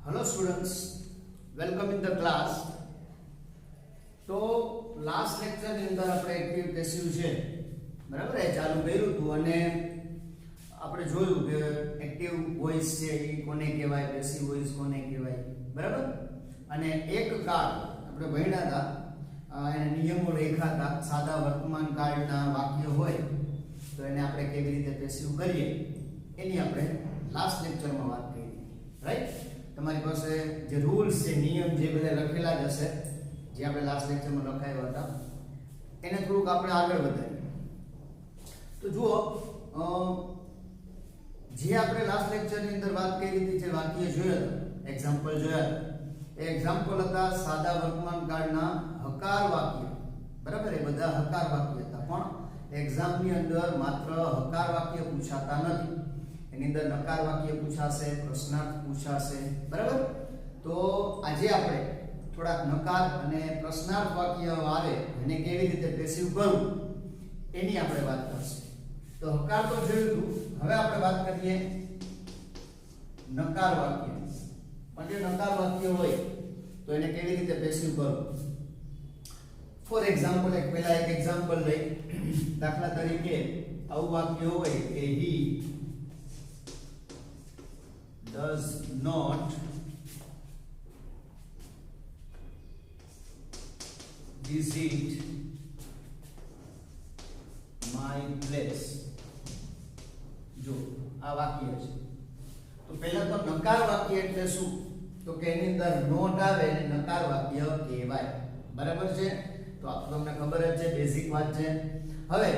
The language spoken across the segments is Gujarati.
Hello students, welcome in the class. તો લાસ્ટ લેક્ચર ની અંદર આપણે એક્ટિવ પેસિવ છે બરાબર એ ચાલુ કર્યું હતું અને આપણે જોયું કે એક્ટિવ વોઇસ છે એ કોને કહેવાય, પેસિવ વોઇસ કોને કહેવાય બરાબર. અને એક કાળ આપણે ભણ્યા હતા, એને નિયમો લખ્યા હતા. સાદા વર્તમાન કાળના વાક્ય હોય તો એને આપણે કેવી રીતે પેસિવ કરીએ એની આપણે લાસ્ટ લેક્ચરમાં વાત કરી રાઈટ. તમારી પાસે જે રૂલ્સ છે, નિયમ જે બધા લખેલા જ હશે, જે આપણે લાસ્ટ લેક્ચરમાં લખાયા હતા, એને થોડુંક આપણે આગળ વધારીએ. તો જુઓ, જે આપણે લાસ્ટ લેક્ચરની અંદર વાત કરી હતી, જે વાક્ય જોયા હતા, એક્ઝામ્પલ જોયા હતા, એ એક્ઝામ્પલ હતા સાદા વર્તમાન કાળના હકાર વાક્ય બરાબર. એ બધા હકાર વાક્ય હતા, પણ એક્ઝામની અંદર માત્ર હકાર વાક્ય પૂછાતા નથી. એની અંદર નકાર વાક્ય પૂછાશે, પ્રશ્નાર્થ પૂછાશે બરાબર. તો આજે આપણે થોડાક નકાર અને પ્રશ્નાર્થ વાક્ય આવે એને કેવી રીતે પેસિવ કરવું એની આપણે વાત કરશું. તો હકાર તો જોયું હતું, હવે આપણે વાત કરીએ નકાર વાક્ય. પણ જે નકાર વાક્ય હોય તો એને કેવી રીતે પેસિવ કરવું. ફોર એક્ઝામ્પલ, પહેલા એક એક્ઝામ્પલ લઈ. દાખલા તરીકે આવું વાક્ય હોય કે હી does not visit my place. જો આ વાક્ય છે તો પહેલા તો નકાર વાક્ય એટલે શું, તો કે એની અંદર નોટ આવે ને નકાર વાક્ય કહેવાય બરાબર છે. તો આ તમને ખબર જ છે, બેઝિક વાત છે. હવે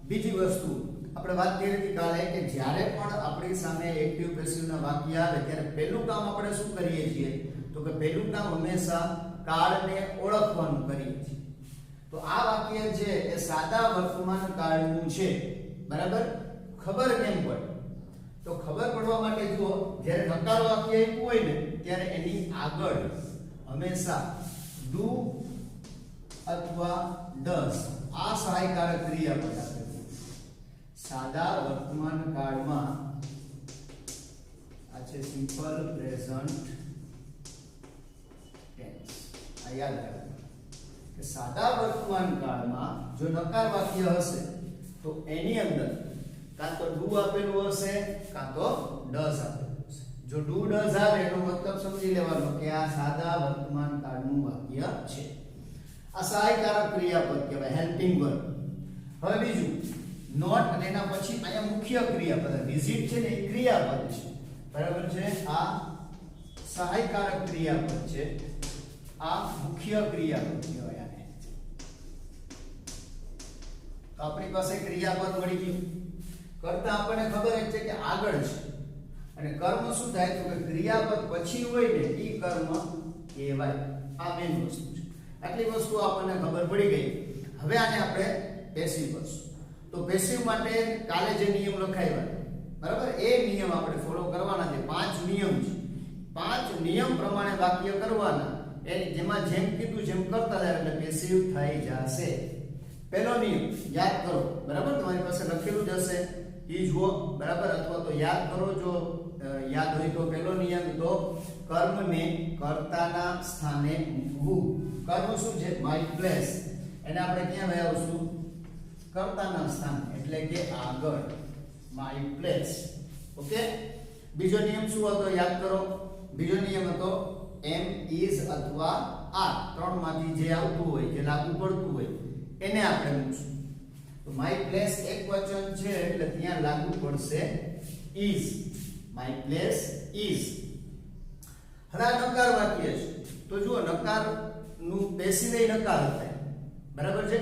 બીજી વસ્તુ આપણે વાત કરી હતી કાલે કે જ્યારે પણ આપણી સામે એક્ટિવ પેસિવ ના વાક્ય આવે ત્યારે પહેલું કામ આપણે શું કરીએ છીએ, તો કે પહેલું કામ હંમેશા કાળને ઓળખવાનું કરીએ છીએ. તો આ વાક્ય છે એ સાદા વર્તમાન કાળનું છે બરાબર. ખબર કેમ પડે, તો ખબર પડવા માટે જુઓ, જ્યારે નકાર વાક્ય આપ્યું હોય ને ત્યારે એની આગળ હંમેશા ડુ અથવા ડઝ આ સહાયકારક ક્રિયાપદ આપે. સાદા વર્તમાન કાળમાં આ છે સિમ્પલ પ્રેઝન્ટ ટેન્સ. આ યાદ રાખો કે સાદા વર્તમાન કાળમાં જો નકાર વાક્ય હશે તો એની અંદર કાં તો ડુ આપેલું હશે કાં તો ડઝ આપેલું હશે. જો ડુ ડઝ આવે એનો મતલબ સમજી લેવાનો કે આ સાદા વર્તમાન કાળનું વાક્ય છે. આ સહાયકારક ક્રિયાપદ કહેવાય, હેલ્પિંગ વર્બ. હવે બીજું નોટ અને એના પછી અહીંયા મુખ્ય ક્રિયાપદ વિઝિટ છે ને એ ક્રિયાપદ છે બરાબર છે. આ સહાયકારક ક્રિયાપદ છે, આ મુખ્ય ક્રિયાપદ કહેવાય આને. તો આપણી પાસે ક્રિયાપદ મળી ગયું. કરતા આપણને ખબર જ છે કે આગળ છે, અને કર્મ શું થાય તો કે ક્રિયાપદ પછી હોય ને એ કર્મ કહેવાય. આ મેઇન વસ્તુ છે. આટલી વસ્તુ આપણને ખબર પડી ગઈ. હવે આને આપણે પેસિવ કરશું. તો પેસિવ માટે કાલે જે નિયમ લખાવ્યા બરાબર, એ નિયમ આપણે ફોલો કરવાના છે. 5 નિયમ છે. 5 નિયમ પ્રમાણે વાક્ય કરવાના. એ જેમાં જેમ કીધું જેમ કરતા જાય એટલે પેસિવ થઈ જશે. પહેલો નિયમ યાદ કરો બરાબર, તમારી પાસે લખેલું જ હશે એ જુઓ બરાબર, અથવા તો યાદ કરો. જો યાદ હોય તો પહેલો નિયમ તો કર્મને કર્તાના સ્થાને મૂકવું. કર્મ શું છે? My place. એને આપણે ક્યાં લઈ આવશું? કર્તાના સ્થાન એટલે કે આગળ, માય પ્લેસ. ઓકે. બીજો નિયમ શું હતો યાદ કરો. બીજો નિયમ હતો એમ, ઇઝ અથવા આર, ત્રણમાંથી જે આવતું હોય, જે લાગુ પડતું હોય એને આપણે મૂકશું. તો માય પ્લેસ એક વચન છે એટલે ત્યાં લાગુ પડશે ઇઝ. My place is. હવે આ નકાર વાક્ય છે તો જુઓ, નકાર નું પેસિવ નકાર થાય બરાબર છે.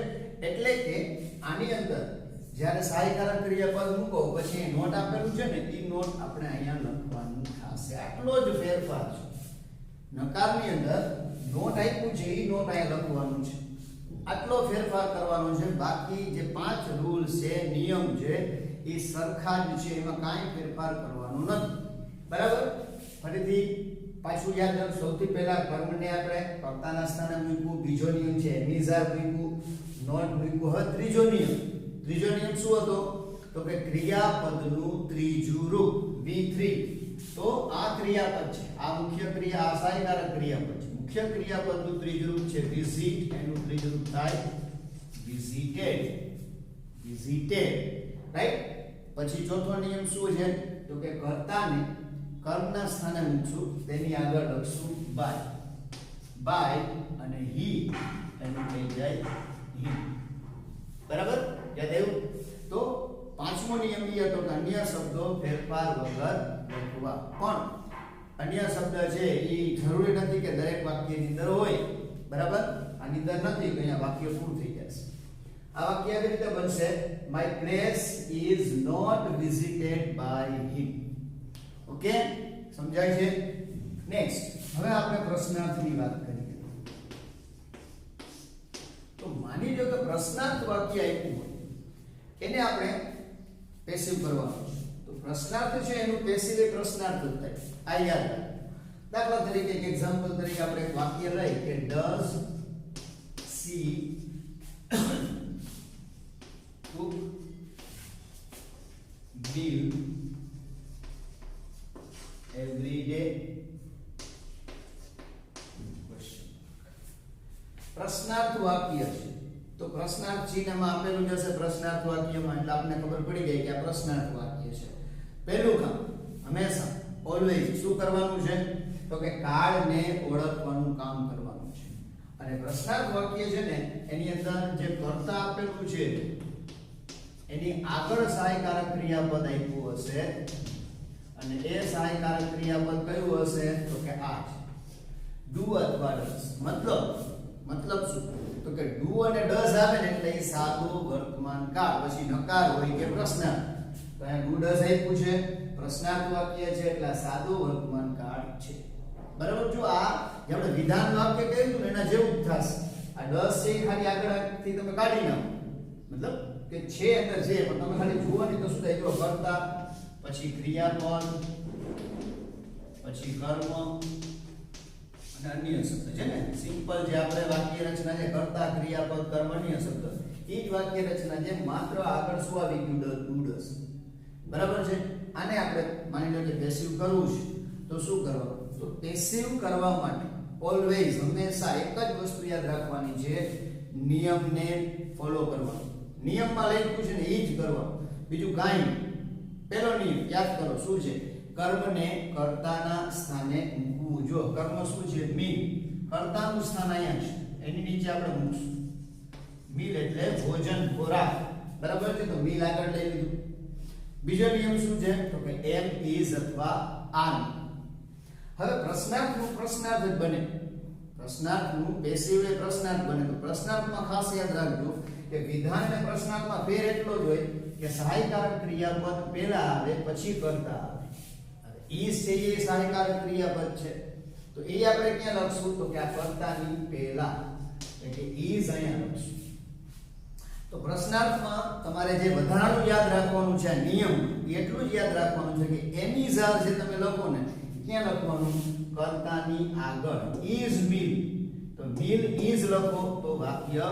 એટલે કે આની અંદર જ્યારે સહાયકારક ક્રિયાપદ મૂકો પછી નોટ આપેલું છે ને એ નોટ આપણે અહીંયા લખવાનું થશે. આટલો જ ફેરફાર છે. નકારની અંદર નોટ આપ્યું છે એ નોટ અહીંયા લખવાનું છે. આટલો ફેરફાર કરવાનો છે. બાકી જે 5 રૂલ છે, નિયમ છે એ સરખા જ છે, એમાં કાંઈ ફેરફાર કરવાનો નથી બરાબર. ફરીથી પાછું યાદ કરો. સૌથી પહેલા કર્મને આપણે કર્તાના સ્થાને મૂક્યું. બીજો નિયમ છે એમિઝાર મૂક્યું, નોટ મૂક્યું. હવે ત્રીજો નિયમ. ત્રીજો નિયમ શું હતો? તો કે ક્રિયાપદનું ત્રીજું રૂપ V3 તો આ ક્રિયાપદ છે, આ મુખ્ય ક્રિયા, આ સહાયકારક ક્રિયાપદ છે. મુખ્ય ક્રિયાપદનું ત્રીજું રૂપ છે વિઝિટ, એનું ત્રીજું રૂપ થાય વિઝિટેડ. Visited, right. પછી ચોથો નિયમ શું છે? તો કે કર્તાને કર્મના સ્થાને મૂકશું, તેની આગળ લખશું બાય. બાય અને હી એનું થઈ જાય હી. બરાબર? યાદ આવ્યું? તો પાંચમો નિયમ એ હતો કે અન્ય શબ્દો ફેરફાર વગર લખવા. પણ અન્ય શબ્દ છે એ જરૂરી નથી કે દરેક વાક્યની અંદર હોય. બરાબર? આની અંદર નથી કે અહીંયા વાક્ય પૂરું થઈ જશે. આ વાક્ય આવી રીતે બનશે, my place is not visited by him. Okay? સમજાય છે? નેક્સ્ટ, હવે આપણે પ્રશ્નાર્થની વાત કરીએ. તો માની લો કે પ્રશ્નાર્થ વાક્ય આપ્યું હોય, એને આપણે પેસિવ કરવાનું છે. તો પ્રશ્નાર્થ છે એનું પેસિવ એ પ્રશ્નાર્થ જ થાય. આ યાદ રાખ. દાખલા તરીકે એક એક્ઝામ્પલ તરીકે આપણે એક વાક્ય લઈ કે does she cook meal every day? પ્રશ્નાર્થ વાક્ય છે. તો પ્રશ્નાર્થ ચિહ્નમાં આપેલું જશે પ્રશ્નાર્થ વાક્યમાં, એટલે આપણને ખબર પડી ગઈ કે આ પ્રશ્નાર્થ વાક્ય છે. પહેલું કામ હંમેશા ઓલવેઝ શું કરવાનું છે? તો કે કાળને ઓળખવાનું કામ કરવાનું છે. અને પ્રશ્નાર્થ વાક્ય છે ને એની અંદર જે કર્તા આપેલું છે એની આગળ સહાયકારક ક્રિયાપદ આપ્યું હશે, અને એ સહાયકારક ક્રિયાપદ કયું હશે? તો કે આ છે ડુ અથવા ડઝ. મતલબ શું? તો કે ડુ અને ડઝ આવે ને એટલે એ સાદો વર્તમાન કાળ, પછી નકાર હોય કે પ્રશ્નાર્થ. તો અહીંયા ડુ ડઝ આપ્યું છે, પ્રશ્નાર્થ વાક્ય છે એટલે સાદો વર્તમાન કાળ છે. બરાબર? જો આ જે આપણે વિધાન વાક્ય કહ્યું ને એના જેવું જ થશે. આ ડઝ છે ખાલી આગળથી તમે કાઢી નાખો, મતલબ કે છે અંદર છે પણ તમે ખાલી જુઓ ને તો શું થાય? જો કર્તા, પછી ક્રિયાપદ, પછી કર્મ અને અન્ય શબ્દ છે ને. સિમ્પલ જે આપણે વાક્ય રચના છે કર્તા, ક્રિયાપદ, કર્મ, અન્ય શબ્દ, એ જ વાક્ય રચના છે, માત્ર આગળ શું આવી ગયું? Do does. બરાબર છે? આને આપણે માની લો કે પેસિવ કરવું છે તો શું કરવાનું? તો પેસિવ કરવા માટે ઓલવેઝ હંમેશા એક જ વસ્તુ યાદ રાખવાની છે, નિયમને ફોલો કરવાનો. નિયમમાં લખ્યું છે ને એ જ કરવાનું, બીજું કાંઈ નહીં. પહેલો નિયમ યાદ કરો શું છે? કર્મને કર્તાના સ્થાને મૂકવું. જો કર્મ શું છે? મીલ. કર્તાનું સ્થાન અહીંયા છે, એની નીચે આપણે મૂકશું. મીલ એટલે ભોજન, ખોરાક. બરાબર છે? તો મીલ આગળ લઈ લીધું. બીજો નિયમ શું છે? તો કે એમ, ઇઝ અથવા આર. હવે પ્રશ્નાર્થનું પ્રશ્નાર્થ જ બને. પ્રશ્નાર્થનું પેસિવ એ પ્રશ્નાર્થ બને. તો પ્રશ્નાર્થમાં ખાસ યાદ રાખજો કે વિધાન અને પ્રશ્નાર્થમાં ફેર એટલો જ હોય કે સહાયકારક ક્રિયાપદ પહેલા આવે પછી કર્તા આવે. ઈઝ છે એ સહાયકારક ક્રિયાપદ છે, તો એ આપણે ક્યાં લખશું? તો કે આ કર્તાની પહેલા, એટલે ઈઝ અહીંયા લખશું. તો પ્રશ્નાર્થમાં તમારે જે વધારાનું યાદ રાખવાનું છે, આ નિયમ એટલું જ યાદ રાખવાનું છે કે એની ઝાર જે તમે લખો ને ક્યાં લખવાનું? કર્તાની આગળ. ઈઝ મીલ, તો મીલ ઈઝ લખો તો વાક્ય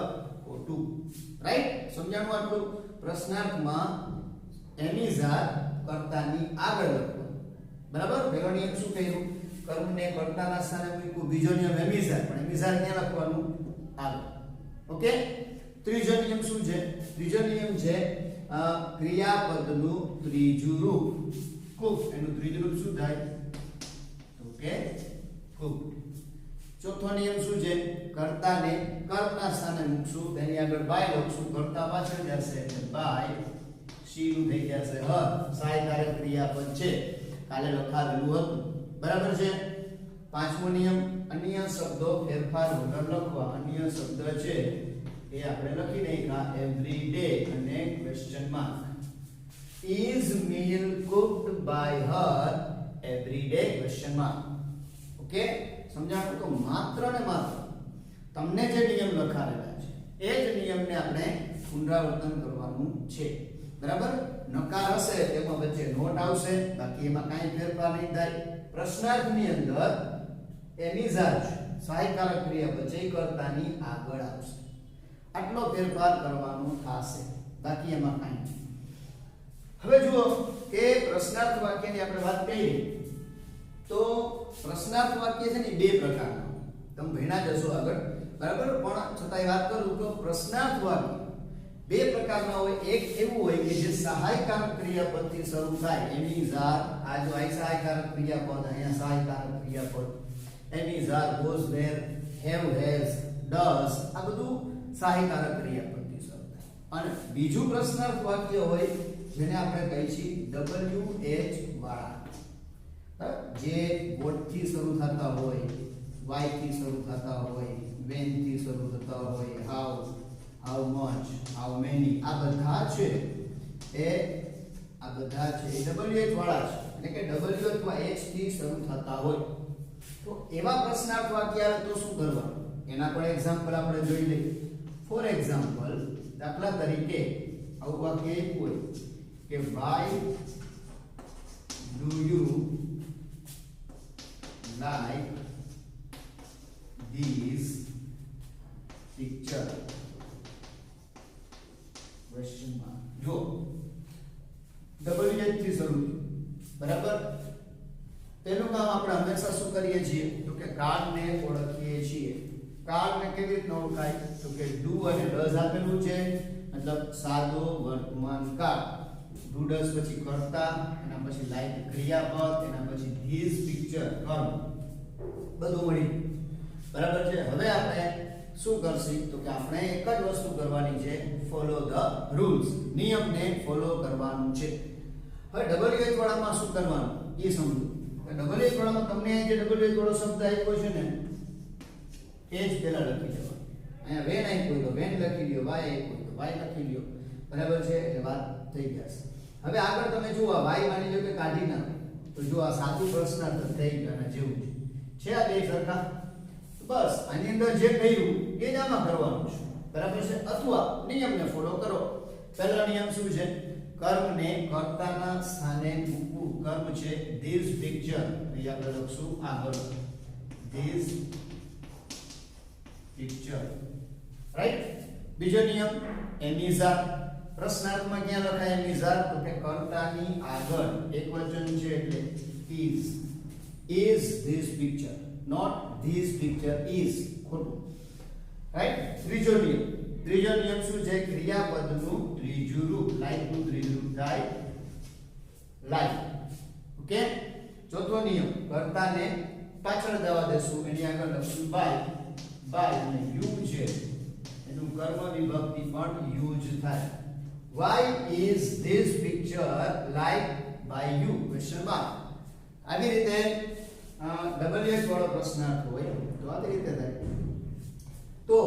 ખોટું. રાઈટ? સમજાણું આટલું? પ્રશ્નાર્થમાં એની ઝાર કર્તાની આગળ લખો. બરાબર? પહેલો નિયમ શું કહ્યું? કર્મને કર્તાના સ્થાને મૂક્યું. બીજો નિયમ એમિઝાર, પણ એમિઝાર ક્યાં લખવાનું? આગળ. ઓકે? ત્રીજો નિયમ શું છે? ત્રીજો નિયમ છે ક્રિયાપદનું ત્રીજું રૂપ કુક. એનું ત્રીજું રૂપ શું થાય? તો કે કુક. ચોથો નિયમ શું છે? કર્તાને કર્મના સ્થાને મૂકશું, તેની આગળ બાય લખશું. કર્તા પાછળ જશે એટલે બાય, સી નું થઈ જશે હ. સહાયકારક ક્રિયાપદ છે, કાલે લખાવેલું હતું. બરાબર છે? પાંચમો નિયમ અન્ય શબ્દો ફેરફાર વગર લખવા. અન્ય શબ્દ છે એ આપણે લખી નાખ્યા એવરી ડે અને question mark. Is meal cooked by her every day? Question mark. Okay? સમજાણું? તો માત્ર ને માત્ર તમને જે નિયમ લખાવેલા છે એ જ નિયમને આપણે પુનરાવર્તન કરવાનું છે. બરાબર? નકાર હશે તેમાં વચ્ચે નોટ આવશે, બાકી એમાં કાંઈ ફેરફાર નહીં થાય. પ્રશ્નાર્થની અંદર એની ઝાર સહાયકારક ક્રિયાપદ છે કર્તાની આગળ આવશે. આટલો ફેરફાર કરવાનો થશે, બાકી એમાં કાંઈ નહીં. હવે જુઓ કે પ્રશ્નાર્થ વાક્યની આપણે વાત કરી તો પ્રશ્નાર્થ વાક્ય છે ને બે પ્રકારના તમે ભણ્યા જશો આગળ બરાબર પણ છતાંય વાત કરું તો પ્રશ્નાર્થ વાક્ય બે પ્રકારના હોય એક એવું હોય કે જે સહાયકારક ક્રિયાપદથી શરૂ થાય એની ઝાર આ જો આ સહાયકારક ક્રિયાપદ અહીંયા સહાયકારક ક્રિયાપદ એની ઝાર ગોઝ ધેર હેવ હેઝ ડઝ આ બધું સહાયકારક ક્રિયાપદથી શરૂ થાય અને બીજું પ્રશ્નાર્થ વાક્ય હોય જેને આપણે કહીએ છીએ WH વાળા જે વોટ થી શરૂ થતા હોય વાય થી શરૂ થતા હોય વેન થી શરૂ થતા હોય how how much how many આ બધા છે એ WH વાળા છે એટલે કે W અથવા H થી શરૂ થતા હોય તો એવા પ્રશ્નાર્થ વાક્ય આવે તો શું કરવાનું એના પર એક્ઝામ્પલ આપણે જોઈ લઈએ ફોર એક્ઝામ્પલ દાખલા તરીકે આવું વાક્ય એક હોય કે why do you like this picture question mark જો WH થી શરૂ બરાબર તેનું કામ આપણે હંમેશા શું કરીએ છીએ તો કે કાળને ઓળખીએ છીએ કાળને કેવી રીતે ઓળખાય તો કે ડુ અને ડઝ આપેલું છે મતલબ સાદો વર્તમાન કાળ ડુ ડઝ પછી કર્તા એના પછી લાઈક ક્રિયાપદ એના પછી ધીસ પિક્ચર કર્મ બધું મળી બરાબર છે હવે આપણે શું કરશું તો કે આપણે એક જ વસ્તુ કરવાની છે ફોલો ધ રૂલ્સ નિયમને ફોલો કરવાનું છે હવે WH વાળામાં શું કરવાનું એ સમજો WH વાળામાં તમને જે WH વાળો શબ્દ આપ્યો છે ને એ જ પહેલા લખી દેવાનું અહીંયા વેન આપ્યો તો વેન લખી લ્યો વાય આપ્યો તો વાય લખી લ્યો બરાબર છે એટલે વાત થઈ જશે હવે આગળ તમે જુઓ વાય માની લો કે કાઢી નાખો તો જો આ સાચું પ્રશ્નાર્થ થઈ ગયું જેવું છે આ બે સરખા બસ આની અંદર જે કહ્યું એ જ આમાં કરવાનું છે બરાબર છે અથવા નિયમને ફોલો કરો પહેલો નિયમ શું છે કર્મને કર્તાના સ્થાને મૂકવું કર્મ છે ધીસ પિક્ચર અહીં આપણે લખશું આગળ ધીસ પિક્ચર રાઈટ બીજો નિયમ એમિઝા પ્રશ્નાર્થમાં ક્યાં લખાય એમિઝા તો કે કર્તાની આગળ એકવચન છે એટલે is this picture not this picture is ખોટું રાઈટ ત્રીજો નિયમ શું છે ક્રિયાપદનું ત્રીજું રૂપ લાઈક નું ત્રીજું રૂપ થાય લાઈક ઓકે ચોથો નિયમ કર્તાને પાછળ જવા દેશું એની આગળ લખશું બાય અને યુ છે એનું કર્મ વિભક્તિ પણ યુઝ થાય why is this picture liked by you question mark આવી રીતે WH વાળો પ્રશ્નાર્થ હોય તો આ રીતે થાય તો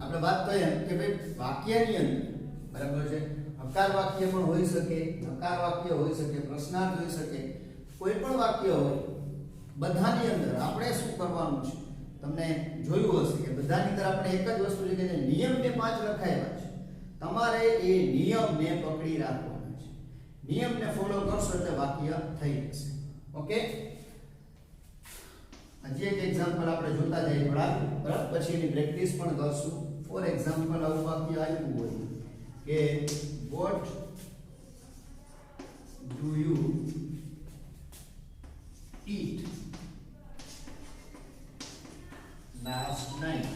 આપણે વાત કરીએ કે ભાઈ વાક્યની અંદર બરાબર છે હકાર વાક્ય પણ હોઈ શકે નકાર વાક્ય હોઈ શકે પ્રશ્નાર્થ હોઈ શકે કોઈ પણ વાક્ય હોય બધાની અંદર આપણે શું કરવાનું છે તમને જોયું હશે કે બધાની અંદર આપણે એક જ વસ્તુ છે કે નિયમને 5 લખાયેલા છે તમારે એ નિયમને પકડી રાખવાના છે નિયમને ફોલો કરશો એટલે વાક્ય થઈ જશે ઓકે હજી એક એક્ઝામ્પલ આપણે જોતા જઈએ થોડા બરાબર પછી એની પ્રેક્ટિસ પણ કરશું ફોર એક્ઝામ્પલ આવું વાક્ય આવ્યું હોય કે what do you eat last night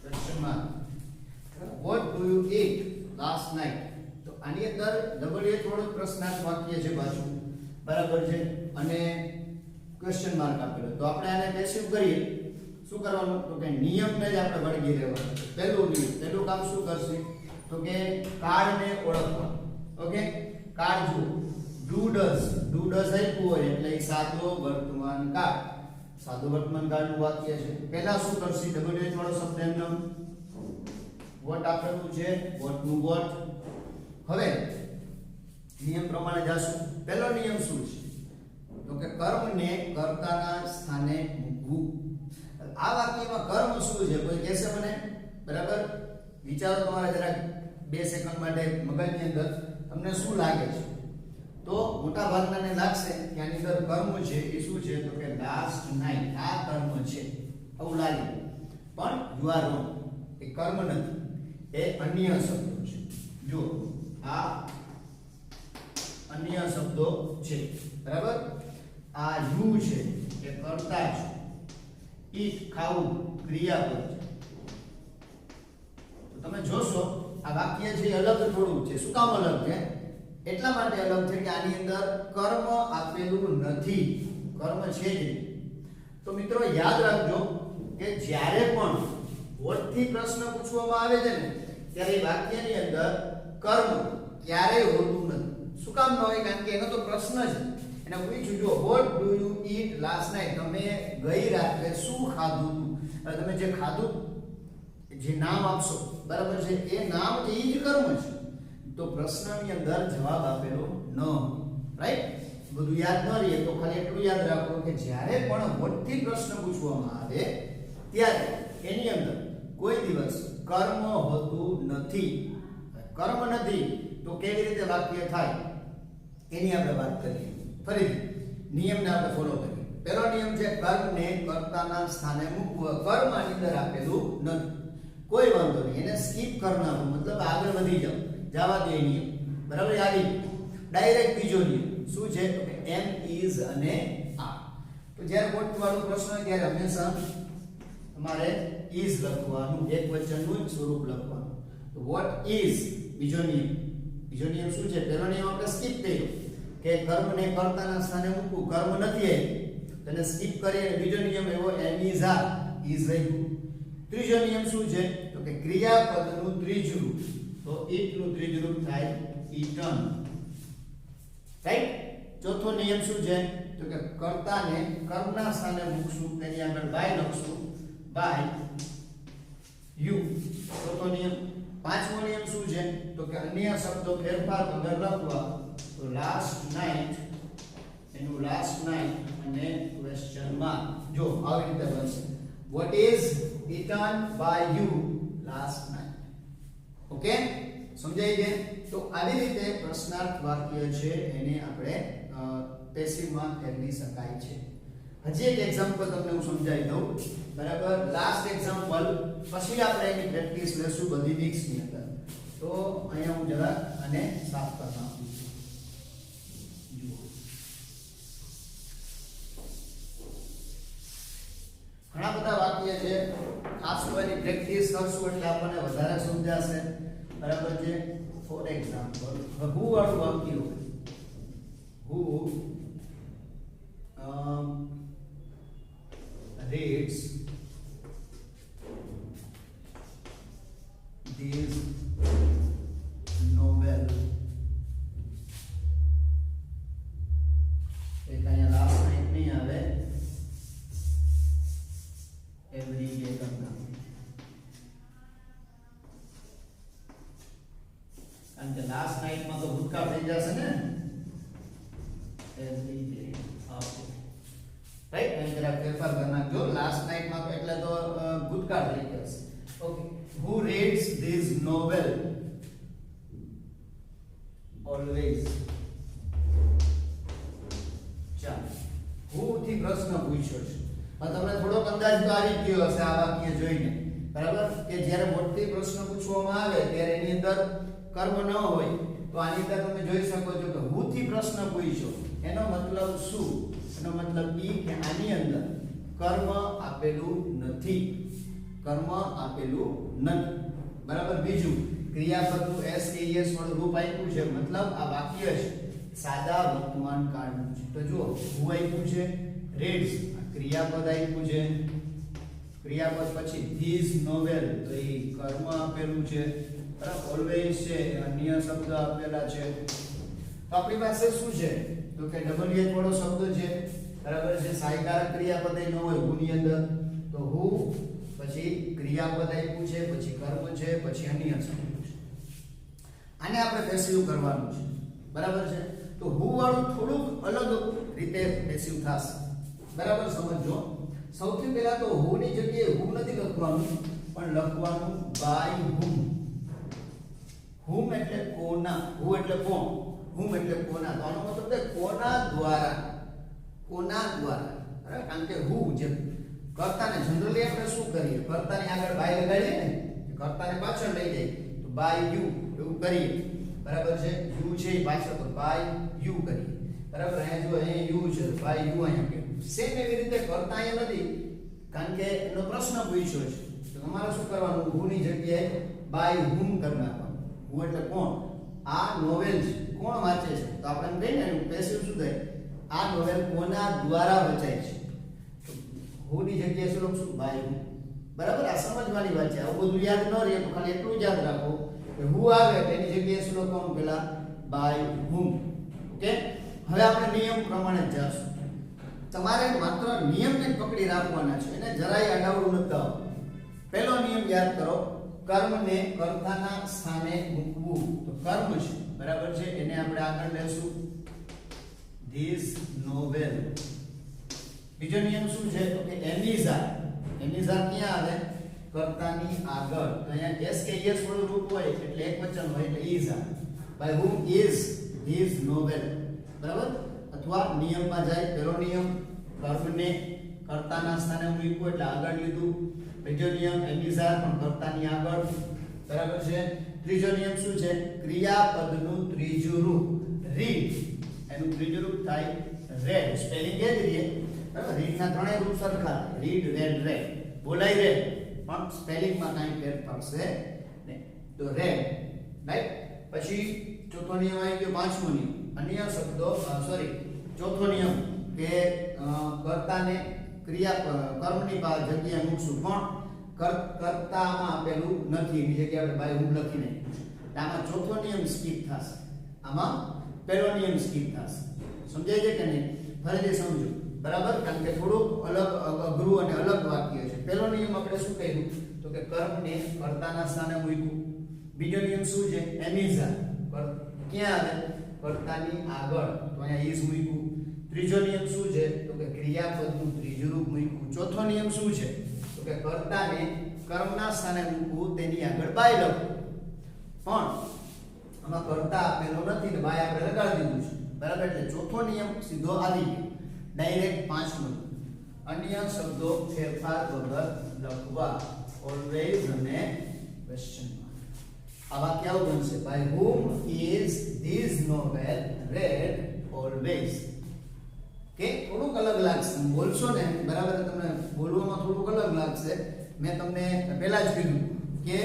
question mark what do you eat last night તો આની અંદર WH વાળો પ્રશ્નાર્થ વાક્ય છે પાછું બરાબર છે અને ક્વેશ્ચન માર્ક આપેલો તો આપણે આને પેસિવ કરીએ શું કરવાનું તો કે નિયમને જ આપણે વળગી રહેવાનું પહેલું નિયમ પહેલું કામ શું કરશે તો કે કાળને ઓળખવા ઓકે કાળ જો ડુ ડઝ આપ્યું હોય એટલે એ સાદો વર્તમાન કાળનું વાક્ય છે પહેલા શું કરશે WH વાળો શબ્દ એમનો વોટ આપેલું છે વોટ નું વોટ હવે નિયમ પ્રમાણે જાશું પહેલો નિયમ શું છે તો કે કર્મને કર્તાના સ્થાને મૂકવું આ વાક્યમાં કર્મ શું છે કોઈ કહેશે મને બરાબર વિચારો તમારા જરા 2 સેકન્ડ માટે મગજની અંદર તમને શું લાગે છે તો મોટા ભાગનાને લાગશે કે આની અંદર કર્મ છે એ શું છે તો કે લાસ્ટ નાઈટ આ કર્મ છે આવું લાગે પણ યુ આર રોંગ એ કર્મ નથી એ અન્ય શબ્દ છે જો આ અન્ય શબ્દો છે, બરાબર. આ યુ છે એ કર્તા છે, ઈટ ખાવું ક્રિયાપદ છે. તો તમે જોશો આ વાક્ય છે અલગ થોડું છે. શું કામ અલગ છે? એટલા માટે અલગ છે કે આની અંદર કર્મ આપેલું નથી, કર્મ છે જ નહીં. તો મિત્રો યાદ રાખજો કે જ્યારે પણ વોટ થી પ્રશ્ન પૂછવામાં આવે છે ને ત્યારે એ વાક્યની અંદર કર્મ ક્યારેય હોતું નથી. શું કામ ન હોય? કારણ કે એનો તો પ્રશ્ન છે. એને પૂછ્યું જો what do you it last night, તમે ગઈ રાત્રે શું ખાધું હતું? તમે જે ખાધું જે નામ આપશો, બરાબર છે, એ નામ એ જ કર્મ છે. તો પ્રશ્નની અંદર જવાબ આપેલો ન હોય, રાઈટ? બધું યાદ ન રહે તો ખાલી એટલું યાદ રાખો કે જ્યારે પણ વોટ થી પ્રશ્ન પૂછવામાં આવે ત્યારે એની અંદર કોઈ દિવસ કર્મ હોતું નથી. કર્મ નથી તો કેવી રીતે વાક્ય થાય એની આપણે વાત કરીએ. ફરીથી નિયમને આપણે ફોલો કરીએ. પહેલો નિયમ છે કર્મને કર્તાના સ્થાને મૂકવું. કર્મ આની અંદર આપેલું નથી, કોઈ વાંધો નહીં, એને સ્કીપ કરનારું, મતલબ આગળ વધી જાવ, જવા દે નિયમ, બરાબર. આવી ડાયરેક્ટ બીજો નિયમ શું છે તો કે એમ ઇઝ અને આર. તો જ્યારે વોટ વાળો પ્રશ્ન હોય ત્યારે હંમેશા તમારે ઇઝ લખવાનું, એકવચનનું સ્વરૂપ લખવાનું. તો વોટ ઇઝ બીજો નિયમ. બીજો નિયમ શું છે? પહેલો નિયમ આપણે સ્કીપ કર્યો કે કર્મને કર્તાના સ્થાને મૂકવું, કર્મ નથી આવી તેને સ્કીપ કરી. અને બીજો નિયમ એવો એમ ઇઝ આર, ઇઝ રહ્યું. ત્રીજો નિયમ શું છે તો કે ક્રિયાપદનું ત્રીજું રૂપ. તો ઈટ નું ત્રીજું રૂપ થાય ઈટન, રાઈટ? ચોથો નિયમ શું છે તો કે કર્તાને કર્મના સ્થાને મૂકશું, તેની આગળ બાય લખશું, બાય યુ. ચોથો નિયમ. પાંચમો નિયમ શું છે તો કે અન્ય શબ્દો ફેરફાર વગર લખવા. તો લાસ્ટ નાઈટ, એનું લાસ્ટ નાઈટ અને ક્વેશ્ચન માર્ક. જો આવી રીતે બનશે, what is eaten by you last night. Okay, સમજાઈ ગયું? તો આવી રીતે પ્રશ્નાર્થ વાક્ય છે એને આપણે પેસિવમાં ફેરવી શકાય છે. હજી એક એક્ઝામ્પલ તમને હું સમજાવી દઉં, બરાબર. લાસ્ટ એક્ઝામ્પલ પછી આપણે એની પ્રેક્ટિસ લેશું બધી વીક્સની અંદર. તો અહીંયા હું જરા આને સાફ કરી નાખું છું. જુઓ, ઘણા બધા વાક્ય છે, ખાસ તો એની પ્રેક્ટિસ કરશું એટલે આપણને વધારે સમજાશે, બરાબર છે. ફોર એક્ઝામ્પલ હુ વાળું વાક્ય હોય, હુ reads this novel. એક અહીંયા લાસ્ટ નાઈટ નહીં આવે, એવરી ડે કરતા, કારણ કે લાસ્ટ નાઈટમાં તો ભૂતકાળ થઈ જશે ને. એવરી ડે આવશે, રાઈટ? અહીં જરા ફેરફાર કરી નાખજો. લાસ્ટ નાઈટમાં તો એટલે તો ભૂતકાળ થઈ જશે. Okay, who reads this novel always. ચાલો, who થી પ્રશ્ન પૂછ્યો છે. તમને થોડોક અંદાજ તો આવી ગયો હશે આ વાક્ય જોઈને, બરાબર, કે જ્યારે મોટી પ્રશ્ન પૂછવામાં આવે ત્યારે એની અંદર કર્મ ન હોય તો આની અંદર તમે જોઈ શકો છો કે who થી પ્રશ્ન પૂછ્યો એનો મતલબ શું? એનો મતલબ ઈ કે આની અંદર કર્મ આપેલું નથી, કર્મ આપેલું નથી, બરાબર. બીજું, ક્રિયાપદનું એસ કે એસ વાળું રૂપ આપ્યું છે, મતલબ આ વાક્ય છે સાદા વર્તમાન કાળનું છે. તો જુઓ, હું આપ્યું છે રીડ્સ, ક્રિયાપદ આપ્યું છે, ક્રિયાપદ પછી ધીસ નોવેલ, તો એ કર્મ આપેલું છે, બરાબર. ઓલવેઝ છે, અન્ય શબ્દ આપેલા છે. તો આપણી પાસે શું છે તો કે ડબલ એચ વાળો શબ્દ છે, બરાબર છે. સહાયકારક ક્રિયાપદ ન હોય હું ની અંદર, તો હું પછી ક્રિયાપદ આપ્યું છે, પછી કર્મ છે, પછી અન્ય શબ્દ છે. આને આપણે પેસિવ કરવાનું છે, બરાબર છે. તો હું વાળું થોડુંક અલગ રીતે પેસિવ થશે, બરાબર. સમજો, સૌથી પહેલા તો હું ની જગ્યાએ હું નથી લખવાનું, પણ લખવાનું બાય હુમ. હુમ એટલે કોના, હું એટલે કોણ, હુમ એટલે કોના. તો આનો મતલબ છે કોના દ્વારા, કોના દ્વારા, બરાબર. કારણ કે હું જે કર્તાને જનરલી આપણે શું કરીએ, કર્તાની આગળ બાય લગાડીએ ને, કર્તાને પાછળ લઈ જાય તો બાય યુ એવું કરીએ, બરાબર છે યુ છે એ પાછળ તો બાય યુ કરીએ બરાબર અહીંયા જો અહીંયા યુ છે બાય યુ અહીંયા કે સેમ એવી રીતે કરતા અહીંયા નથી કારણ કે એનો પ્રશ્ન પૂછ્યો છે તો તમારે શું કરવાનું who ની જગ્યાએ બાય whom કરી નાખવાનું who એટલે કોણ આ નોવેલ છે કોણ વાંચે છે તો આપણે કહીએ ને પેસિવ શું થાય આ નોવેલ કોના દ્વારા વચાય છે તો who ની જગ્યાએ શું લખશું બાય whom બરાબર આ સમજવાની વાત છે આવું બધું યાદ ન રહે તો ખાલી એટલું જ યાદ રાખો કે who આવે તેની જગ્યાએ શું લખવાનું પહેલા બાય whom ઓકે હવે આપણે નિયમ પ્રમાણે જ જાશું તમારે માત્ર નિયમને જ પકડી રાખવાના છે એને જરાય અડાવડું નથી આવતું પહેલો નિયમ યાદ કરો કર્મને કર્તાના સ્થાને મૂકવું તો કર્મ છે બરાબર છે એને આપણે આગળ લેશું ધીસ નોવેલ બીજો નિયમ શું છે તો કે એમિઝા ક્યાં આવે કર્તાની આગળ તો અહીંયા એસ કે એસ વાળું રૂપ હોય એટલે એકવચન હોય એટલે ઇઝ આ by whom is this novel બરાબર અથવા નિયમમાં જાય પહેલો નિયમ કર્મને કર્તાના સ્થાને મૂક્યું એટલે આગળ લીધું બીજો નિયમ એમિઝા પણ કર્તાની આગળ બરાબર છે ત્રીજો નિયમ શું છે ક્રિયાપદનું ત્રીજું રૂપ રીડ એનું ત્રીજું રૂપ થાય રેડ સ્પેલિંગ એ જ રહે બરાબર રીડના ત્રણેય રૂપ સરખા રીડ રેડ રેડ બોલાય રેડ પણ સ્પેલિંગમાં કાંઈ ફેર પડશે નહીં તો રેડ રાઈટ પછી ચોથો નિયમ આવી ગયો પાંચમો નિયમ અન્ય શબ્દો ચોથો નિયમ કે કર્તાને ક્રિયા કર્મની જગ્યાએ મૂકશું પણ કર્તામાં આપેલું નથી એની જગ્યાએ આપણે બાય whom લખી નાખ્યું આમાં ચોથો નિયમ સ્કીપ થશે આમાં પહેલો નિયમ સ્કીપ થશે સમજાય છે કે નહીં ફરીથી સમજો બરાબર કારણ કે થોડુંક અલગ અઘરું અને અલગ વાક્ય છે પહેલો નિયમ આપણે શું કહ્યું તો કે કર્મને કર્તાના સ્થાને મૂક્યું બીજો નિયમ શું છે એમિઝા ક્યાં આવે કર્તાની આગળ તો અહીંયા ઇઝ મૂક્યું ત્રીજો નિયમ શું છે તો કે ક્રિયાપદનું ત્રીજું રૂપ મૂક્યું ચોથો નિયમ શું છે તો કે કર્તાને કર્મના સ્થાને મૂકવું તેની આગળ બાય લખવું પણ આમાં કર્તા આપેલો નથી ને બાય આપણે લગાડી દીધું છે બરાબર એટલે ચોથો નિયમ સીધો આવી ગયો ડાયરેક્ટ પાંચમો અન્ય શબ્દો ફેરફાર વગર લખવા ઓલવેઝ અને ક્વેશ્ચન આ વાક્ય આવું બનશે by whom is this novel read always કે થોડુંક અલગ લાગશે બોલશો ને બરાબર તમને બોલવામાં થોડુંક અલગ લાગશે મેં તમને પહેલા જ કીધું કે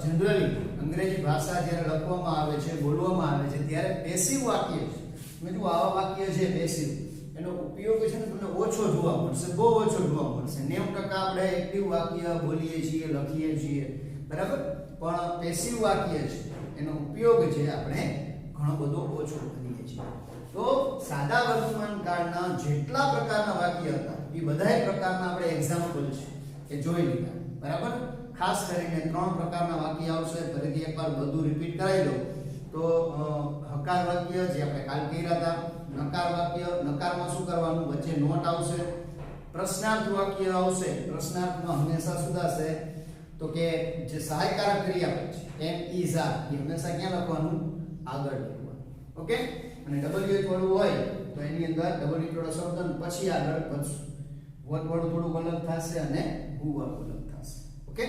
જનરલી અંગ્રેજી ભાષા જ્યારે લખવામાં આવે છે બોલવામાં આવે છે ત્યારે પેસિવ વાક્ય છે મેં જો આવા વાક્ય છે પેસિવ એનો ઉપયોગ છે ને તમને ઓછો જોવા મળશે બહુ ઓછો જોવા મળશે 90% આપણે એક્ટિવ વાક્ય બોલીએ છીએ લખીએ છીએ બરાબર પણ પેસિવ વાક્ય છે એનો ઉપયોગ છે આપણે ઘણો બધો ઓછો કરીએ છીએ તો સાદા વર્તમાન કાળના જેટલા પ્રકારના વાક્ય હતા એ બધાય પ્રકારના આપણે એક્ઝામ્પલ છે કે જોઈ લીધા બરાબર ખાસ કરીને 3 પ્રકારના વાક્ય આવશે ફરીથી એકવાર બધું રિપીટ કરાવી દઉં તો હકાર વાક્ય જે આપણે કાલ કર્યા હતા નકાર વાક્ય નકારમાં શું કરવાનું વચ્ચે નોટ આવશે પ્રશ્નાર્થ વાક્ય આવશે પ્રશ્નાર્થમાં હંમેશા શું થશે તો કે જે સહાયકારક ક્રિયાપદ છે એમ ઇઝ આર એ હંમેશા ક્યાં લખવાનું આગળ લખવાનું ઓકે અને ડબલ્યુ એચ વાળું હોય તો એની અંદર ડબલ્યુ વાળો શબ્દ પછી આગળ વધશું વોટ વાળું થોડું અલગ થશે અને હુ વાળું અલગ થશે ઓકે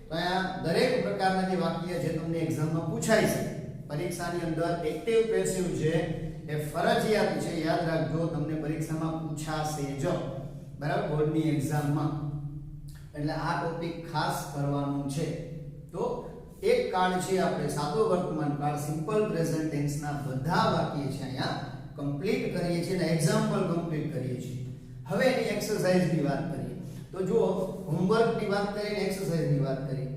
તો અહીંયા દરેક પ્રકારના જે વાક્ય જે તમને એક્ઝામમાં પૂછાય છે પરીક્ષાની અંદર એક્ટિવ પેસિવ છે એ ફરજિયાત છે યાદ રાખજો તમને પરીક્ષામાં પૂછાશે જ બરાબર બોર્ડની એક્ઝામમાં એટલે આ ટોપિક ખાસ કરવાનું છે તો એક કાળ છે આપણે સાદો વર્તમાન કાળ સિમ્પલ પ્રેઝન્ટ ટેન્સ ના બધા વાક્ય છે અહીંયા કમ્પ્લીટ કરીએ છીએ અને એક્ઝામ્પલ કમ્પ્લીટ કરીએ છીએ હવે એની એક્સરસાઇઝ ની વાત કરીએ તો જો હોમવર્ક ની વાત કરીએ એક્સરસાઇઝ ની વાત કરીએ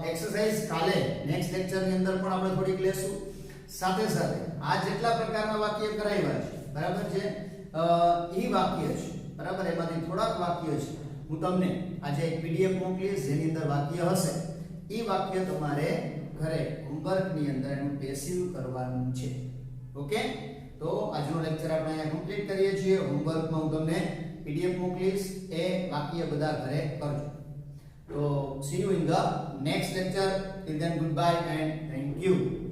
એક્સરસાઇઝ કાલે નેક્સ્ટ લેક્ચર ની અંદર પણ આપણે થોડીક લેશું સાથે સાથે આ જેટલા પ્રકારના વાક્ય કરાવ્યા છે બરાબર છે ઈ વાક્ય છે બરાબર એમાંથી થોડાક વાક્ય છે હું તમને આજે એક પીડીએફ મોકલીશ જેની અંદર વાક્ય હશે ઈ વાક્ય તમારે ઘરે હોમવર્ક ની અંદર એનું પેસિવ કરવાનું છે ઓકે તો આજનો લેક્ચર આપણે અહીંયા કમ્પ્લીટ કરીએ છીએ હોમવર્કમાં હું તમને પીડીએફ મોકલીશ એ વાક્ય બધા ઘરે કરજો તો see you in the next lecture till then goodbye and thank you